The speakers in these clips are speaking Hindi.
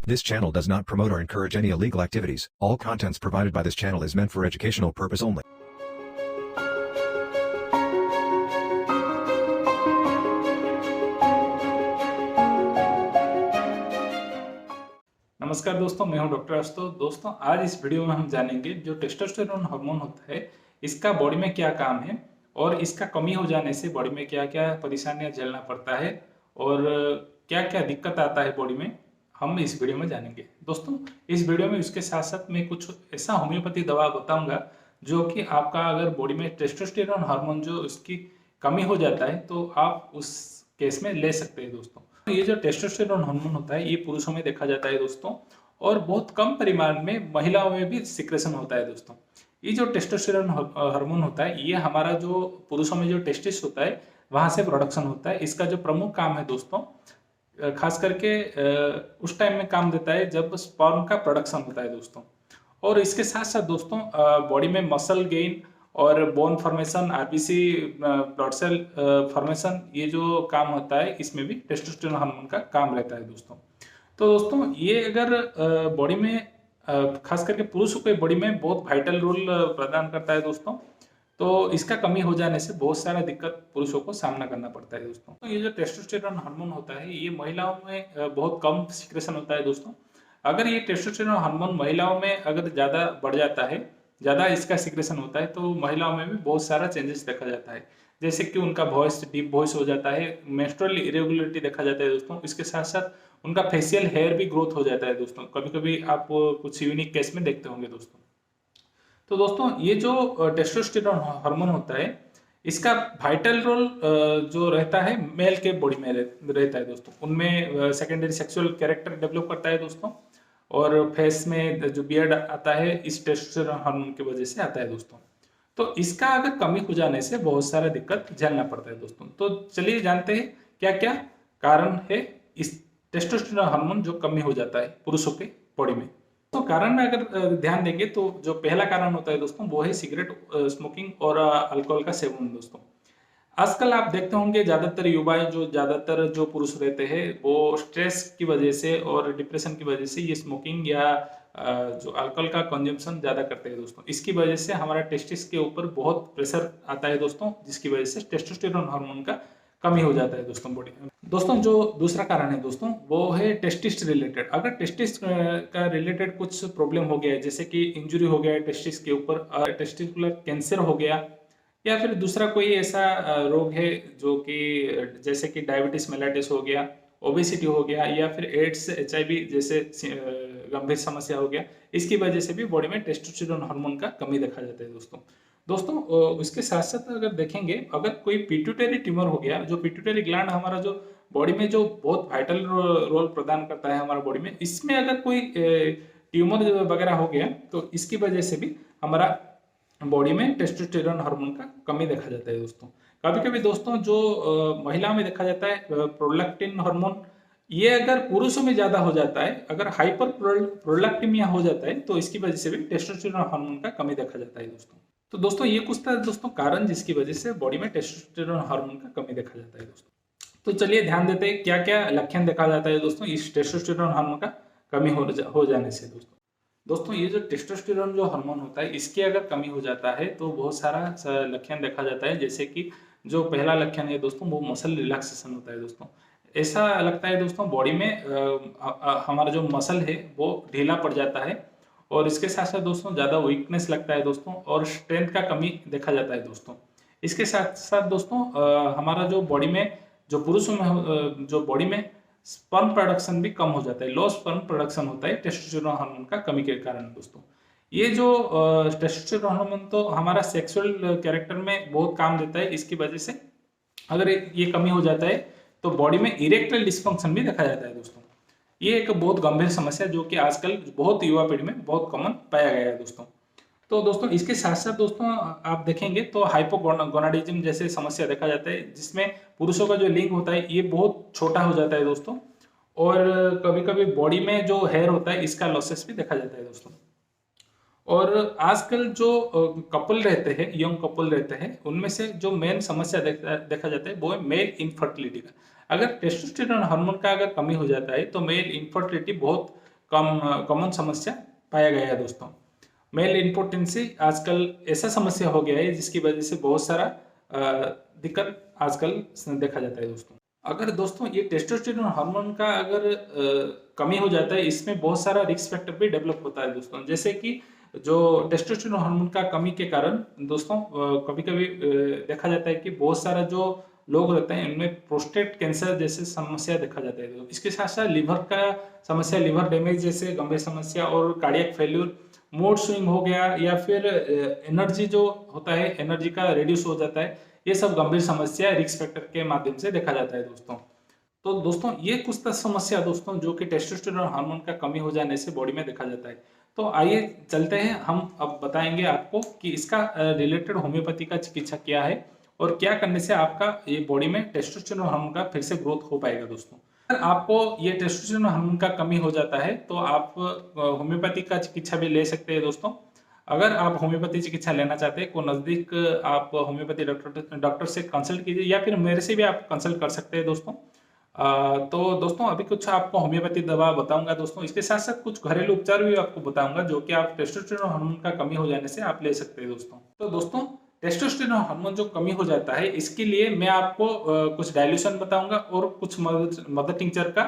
This channel does not promote or encourage any illegal activities. All contents provided by this channel is meant for educational purpose only. नमस्कार दोस्तों, मैं हूं डॉक्टर आशुतोष। दोस्तों, आज इस वीडियो में हम जानेंगे जो टेस्टोस्टेरोन हार्मोन होता है, इसका बॉडी में क्या काम है और इसका कमी हो जाने से बॉडी में क्या क्या परेशानियां झेलना पड़ता है और क्या क्या दिक्कत आता है बॉडी में, हम इस वीडियो में जानेंगे। दोस्तों, इस वीडियो में इसके साथ साथ मैं कुछ ऐसा होम्योपैथी दवा बताऊंगा जो कि आपका अगर बॉडी में टेस्टोस्टेरोन हार्मोन जो इसकी कमी हो जाता है तो आप उस केस में ले सकते हैं। दोस्तों, ये जो टेस्टोस्टेरोन हार्मोन होता है ये पुरुषों में देखा जाता है दोस्तों, और बहुत कम परिमाण में महिलाओं में भी सिक्रेशन होता है। दोस्तों, ये जो टेस्टोस्टेरोन हार्मोन होता है ये हमारा जो पुरुषों में जो टेस्टिस होता है वहां से प्रोडक्शन होता है। इसका जो प्रमुख काम है दोस्तों, खास करके उस टाइम में काम देता है जब स्पर्म का प्रोडक्शन होता है दोस्तों। और इसके साथ साथ दोस्तों बॉडी में मसल गेन और bone formation, RBC blood cell formation, ये जो काम होता है इसमें भी टेस्टोस्टेरोन हार्मोन का काम रहता है दोस्तों। तो दोस्तों, ये अगर बॉडी में खास करके पुरुषों के बॉडी में बहुत वाइटल रोल प्रदान करता है दोस्तों, तो इसका कमी हो जाने से बहुत सारा दिक्कत पुरुषों को सामना करना पड़ता है दोस्तों। तो ये जो टेस्टोस्टेरोन हार्मोन होता है ये महिलाओं में बहुत कम सिक्रेशन होता है दोस्तों। अगर ये टेस्टोस्टेरोन हार्मोन महिलाओं में अगर ज़्यादा बढ़ जाता है, ज़्यादा इसका सिक्रेशन होता है, तो महिलाओं में भी बहुत सारा चेंजेस देखा जाता है, जैसे कि उनका वॉइस डीप वॉइस हो जाता है, मेंस्ट्रुअल इरेगुलरिटी देखा जाता है दोस्तों। इसके साथ साथ उनका फेशियल हेयर भी ग्रोथ हो जाता है दोस्तों। कभी कभी आप कुछ यूनिक केस में देखते होंगे दोस्तों। तो दोस्तों, ये जो टेस्टोस्टेरोन हार्मोन होता है इसका वाइटल रोल जो रहता है मेल के बॉडी में रहता है दोस्तों। उनमें सेकेंडरी सेक्सुअल कैरेक्टर डेवलप करता है दोस्तों, और फेस में जो बियर्ड आता है इस टेस्टोस्टेरोन हार्मोन की वजह से आता है दोस्तों। तो इसका अगर कमी हो जाने से बहुत सारा दिक्कत झेलना पड़ता है दोस्तों। तो चलिए जानते हैं क्या क्या कारण है इस टेस्टोस्टेरोन हार्मोन जो कमी हो जाता है पुरुषों के बॉडी में। तो कारण में अगर ध्यान देंगे तो जो पहला कारण होता है दोस्तों वो है सिगरेट स्मोकिंग और अल्कोहल का सेवन दोस्तों। आजकल आप देखते होंगे ज्यादातर जो पुरुष रहते हैं वो स्ट्रेस की वजह से और डिप्रेशन की वजह से ये स्मोकिंग या जो अल्कोहल का कंजम्पशन ज्यादा करते हैं दोस्तों। इसकी वजह से हमारा टेस्टिस के ऊपर बहुत प्रेशर आता है दोस्तों, जिसकी वजह से टेस्टोस्टेरोन हार्मोन का कमी हो जाता है दोस्तों बॉडी में। दोस्तों, जो दूसरा कारण है दोस्तों वो है टेस्टिस रिलेटेड। अगर टेस्टिस का रिलेटेड कुछ प्रॉब्लम हो गया है, जैसे कि इंजुरी हो गया है टेस्टिस के ऊपर, टेस्टिकुलर कैंसर हो गया, या फिर दूसरा कोई ऐसा रोग है जो कि जैसे कि डायबिटीज मेलाइटिस हो गया, ओबेसिटी हो गया, या फिर एड्स HIV जैसे गंभीर समस्या हो गया, इसकी वजह से भी बॉडी में टेस्टोस्टेरोन हार्मोन का कमी देखा जाता है दोस्तों। दोस्तों, उसके साथ साथ अगर देखेंगे, अगर कोई पिट्यूटरी ट्यूमर हो गया, जो पिट्यूटरी ग्लैंड हमारा जो बॉडी में जो बहुत वाइटल रोल प्रदान करता है हमारा बॉडी में, इसमें अगर कोई ट्यूमर वगैरह हो गया तो इसकी वजह से भी हमारा बॉडी में टेस्टोस्टेरोन हार्मोन का कमी देखा जाता है दोस्तों। कभी कभी दोस्तों जो महिलाओं में देखा जाता है प्रोलैक्टिन हार्मोन, ये अगर पुरुषों में ज्यादा हो जाता है, अगर हाइपर प्रोलैक्टिमिया हो जाता है तो इसकी वजह से भी टेस्टोस्टेरोन हार्मोन का कमी देखा जाता है दोस्तों। तो दोस्तों, ये कुछ था दोस्तों कारण जिसकी वजह से बॉडी में टेस्टोस्टेरोन हार्मोन का कमी देखा जाता है दोस्तों। तो चलिए ध्यान देते हैं क्या क्या लक्षण देखा जाता है दोस्तों इस टेस्टोस्टेरोन हार्मोन का कमी हो जाने से दोस्तों, ये जो टेस्टोस्टेरोन जो हार्मोन होता है इसकी अगर कमी हो जाता है तो बहुत सारा लक्षण देखा जाता है। जैसे कि जो पहला लक्षण है दोस्तों वो मसल रिलैक्सेशन होता है दोस्तों। ऐसा लगता है दोस्तों बॉडी में हमारा जो मसल है वो ढीला पड़ जाता है, और इसके साथ साथ दोस्तों ज़्यादा वीकनेस लगता है दोस्तों, और स्ट्रेंथ का कमी देखा जाता है दोस्तों। इसके साथ साथ दोस्तों हमारा जो बॉडी में जो पुरुषों में जो बॉडी में स्पर्म प्रोडक्शन भी कम हो जाता है, लो स्पर्म प्रोडक्शन होता है टेस्टोस्टेरोन हार्मोन का कमी के कारण दोस्तों। ये जो टेस्टोस्टेरोन हार्मोन तो हमारा सेक्सुअल कैरेक्टर में बहुत काम देता है, इसकी वजह से अगर ये कमी हो जाता है तो बॉडी में इरेक्टाइल डिस्फंक्शन भी देखा जाता है दोस्तों। ये एक बहुत गंभीर समस्या जो कि आजकल बहुत युवा पीढ़ी में बहुत कॉमन पाया गया है दोस्तों। तो दोस्तों, इसके साथ साथ दोस्तों आप देखेंगे तो हाइपोगोनाडिज्म जैसे समस्या देखा जाता है, जिसमें पुरुषों का जो लिंग होता है ये बहुत छोटा हो जाता है दोस्तों, और कभी कभी बॉडी में जो हेयर होता है इसका लॉसेस भी देखा जाता है दोस्तों। और आजकल जो कपल रहते हैं, यंग कपल रहते हैं, उनमें से जो मेन समस्या देखा जाता है वो है मेल इनफर्टिलिटी का। अगर टेस्टोस्टेरोन हार्मोन का अगर कमी हो जाता है तो मेल इनफर्टिलिटी बहुत कॉमन समस्या पाया गया है दोस्तों। मेल इम्पोर्टेंसी आजकल ऐसा समस्या हो गया है जिसकी वजह से बहुत सारा दिक्कत आजकल देखा जाता है दोस्तों। अगर दोस्तों ये टेस्टोस्टेरोन हार्मोन का अगर कमी हो जाता है, इसमें बहुत सारा रिस्क फैक्टर भी डेवलप होता है दोस्तों। जैसे कि जो टेस्टोस्टेरोन हार्मोन का कमी के कारण दोस्तों कभी कभी देखा जाता है कि बहुत सारा जो लोग रहते हैं इनमें प्रोस्टेट कैंसर जैसे समस्या देखा जाता है। इसके साथ साथ लिवर का समस्या, लिवर डैमेज जैसे गंभीर समस्या और कार्डियक फेल्यूर, मूड स्विंग हो गया, या फिर एनर्जी जो होता है एनर्जी का रिड्यूस हो जाता है, ये सब गंभीर समस्या रिस्क फैक्टर के माध्यम से देखा जाता है दोस्तों। तो दोस्तों ये कुछ समस्या दोस्तों जो कि टेस्टोस्टेरोन हार्मोन का कमी हो जाने से बॉडी में देखा जाता है। तो आइए चलते हैं, हम अब बताएंगे आपको कि इसका रिलेटेड होम्योपैथी का चिकित्सा क्या है और क्या करने से आपका ये बॉडी में टेस्टोस्टेरोन हार्मोन का फिर से ग्रोथ हो पाएगा दोस्तों। अगर आपको ये टेस्टोस्टेरोन हार्मोन का कमी हो जाता है तो आप होम्योपैथी का चिकित्सा भी ले सकते हैं दोस्तों। अगर आप होम्योपैथी चिकित्सा लेना चाहते हैं, को नज़दीक आप होम्योपैथी डॉक्टर से कंसल्ट कीजिए, या फिर मेरे से भी आप कंसल्ट कर सकते हैं दोस्तों। तो दोस्तों अभी कुछ आपको होम्योपैथी दवा बताऊंगा दोस्तों, इसके साथ साथ कुछ घरेलू उपचार भी आपको बताऊंगा जो कि आप टेस्टोस्टेरोन हार्मोन का कमी हो जाने से आप ले सकते हैं दोस्तों। तो दोस्तों टेस्टोस्टेरोन हार्मोन जो कमी हो जाता है इसके लिए मैं आपको कुछ डाइल्यूशन बताऊंगा और कुछ मदर टिंचर का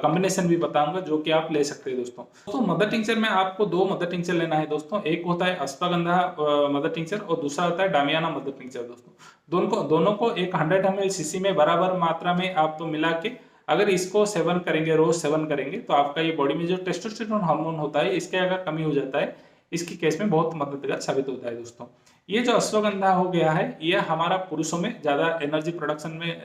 कॉम्बिनेशन भी बताऊंगा जो कि आप ले सकते हैं दोस्तों। मदर टिंचर में आपको 2 मदर टिंचर लेना है दोस्तों। एक होता है अश्वगंधा मदर टिंचर और दूसरा होता है डामियाना मदर टिंचर दोस्तों। दोनों को एक 100 ml सीसी में बराबर मात्रा में आप मिला के अगर इसको सेवन करेंगे, रोज सेवन करेंगे, तो आपका ये बॉडी में जो टेस्टोस्टेरोन हार्मोन होता है इसके अगर कमी हो जाता है, इसकी केस में बहुत मददगार साबित होता है दोस्तों। ये जो अश्वगंधा हो गया है ये हमारा पुरुषों में ज्यादा एनर्जी प्रोडक्शन में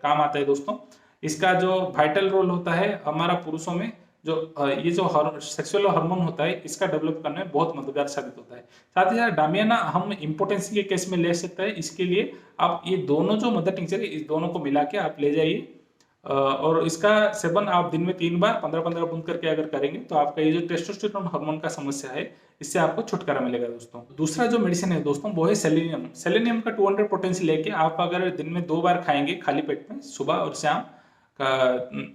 काम आता है दोस्तों। इसका जो वाइटल रोल होता है हमारा पुरुषों में जो ये जो सेक्सुअल हार्मोन होता है इसका डेवलप करने में बहुत मददगार साबित होता है। साथ ही साथ डामियाना हम इम्पोर्टेंसी के केस में ले सकते हैं। इसके लिए आप ये दोनों जो मदर टिंचर है इस दोनों को मिला के आप ले जाइए और इसका सेवन आप दिन में 3 बार 15-15 बूंद करके अगर करेंगे तो आपका ये जो टेस्टोस्टेरोन हार्मोन का समस्या है इससे आपको छुटकारा मिलेगा दोस्तों। दूसरा जो मेडिसिन है दोस्तों वो है सेलेनियम। सेलेनियम का 200 पोटेंसी लेके आप अगर दिन में 2 बार खाएंगे खाली पेट में, सुबह और शाम का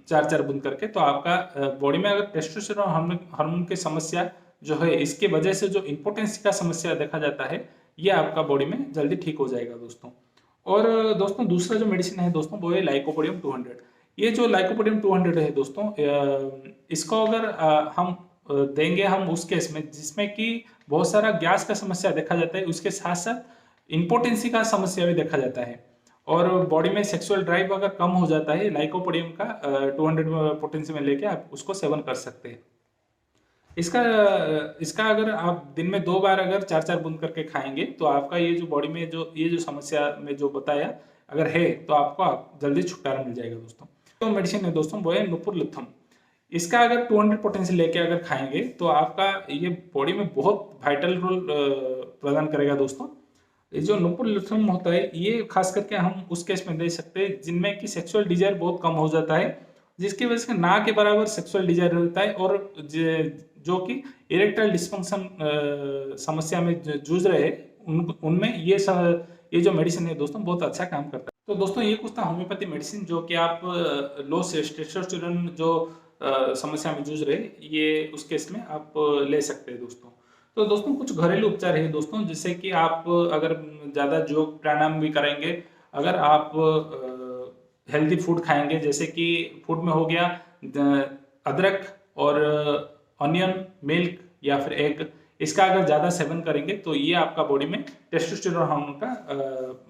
4-4 बूंद करके, तो आपका बॉडी में अगर टेस्टोस्टेरोन हार्मोन की समस्या जो है इसके वजह से जो इम्पोर्टेंसी का समस्या देखा जाता है ये आपका बॉडी में जल्दी ठीक हो जाएगा दोस्तों। और दोस्तों दूसरा जो मेडिसिन है दोस्तों वो है लाइकोपोडियम 200। ये जो लाइकोपोडियम 200 है दोस्तों इसको अगर हम देंगे हम उस केस में जिसमें कि बहुत सारा गैस का समस्या देखा जाता है, उसके साथ साथ इम्पोर्टेंसी का समस्या भी देखा जाता है और बॉडी में सेक्सुअल ड्राइव अगर कम हो जाता है, लाइकोपोडियम का 200 पोटेंसी में लेके आप उसको सेवन कर सकते हैं। इसका अगर आप दिन में 2 बार अगर 4-4 बूंद करके खाएंगे तो आपका ये जो बॉडी में जो ये जो समस्या में जो बताया अगर है तो आपको जल्दी छुटकारा मिल जाएगा दोस्तों। तो मेडिसिन है दोस्तों वो है नुपुरलिथम। इसका अगर 200 पोटेंसी लेके अगर खाएंगे तो आपका ये बॉडी में बहुत वाइटल रोल प्रदान करेगा दोस्तों। ये जो नुपुरलिथम होता है ये खास करके हम उस केस में दे सकते हैं जिनमें कि सेक्सुअल डिजायर बहुत कम हो जाता है, जिसकी वजह से ना के बराबर सेक्सुअल डिजायर रहता है और जो कि इरेक्टाइल डिस्फंक्शन समस्या में जूझ रहे हैं उनमें ये जो मेडिसिन है दोस्तों बहुत अच्छा काम करता है। तो दोस्तों ये कुछ था होम्योपैथी मेडिसिन जो कि आप लो टेस्टोस्टेरोन जो समस्या में जूझ रहे ये उस केस में आप ले सकते हैं दोस्तों। तो दोस्तों कुछ घरेलू उपचार है दोस्तों, जैसे कि आप अगर ज़्यादा योग प्राणायाम भी करेंगे, अगर आप हेल्दी फूड खाएंगे जैसे कि फूड में हो गया अदरक और अनियन, मिल्क या फिर एग, इसका अगर ज़्यादा सेवन करेंगे तो ये आपका बॉडी में टेस्टोस्टेरोन हार्मोन का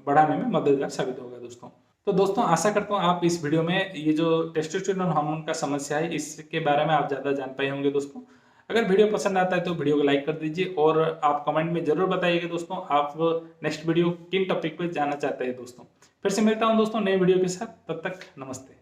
बढ़ाने में मददगार साबित होगा दोस्तों। तो दोस्तों आशा करता हूँ आप इस वीडियो में ये जो टेस्टोस्टेरोन हार्मोन का समस्या है इसके बारे में आप ज़्यादा जान पाए होंगे दोस्तों। अगर वीडियो पसंद आता है तो वीडियो को लाइक कर दीजिए और आप कमेंट में जरूर बताइएगा दोस्तों आप नेक्स्ट वीडियो किन टॉपिक पे जानना चाहते हैं दोस्तों। फिर से मिलता हूँ दोस्तों नए वीडियो के साथ, तब तक नमस्ते।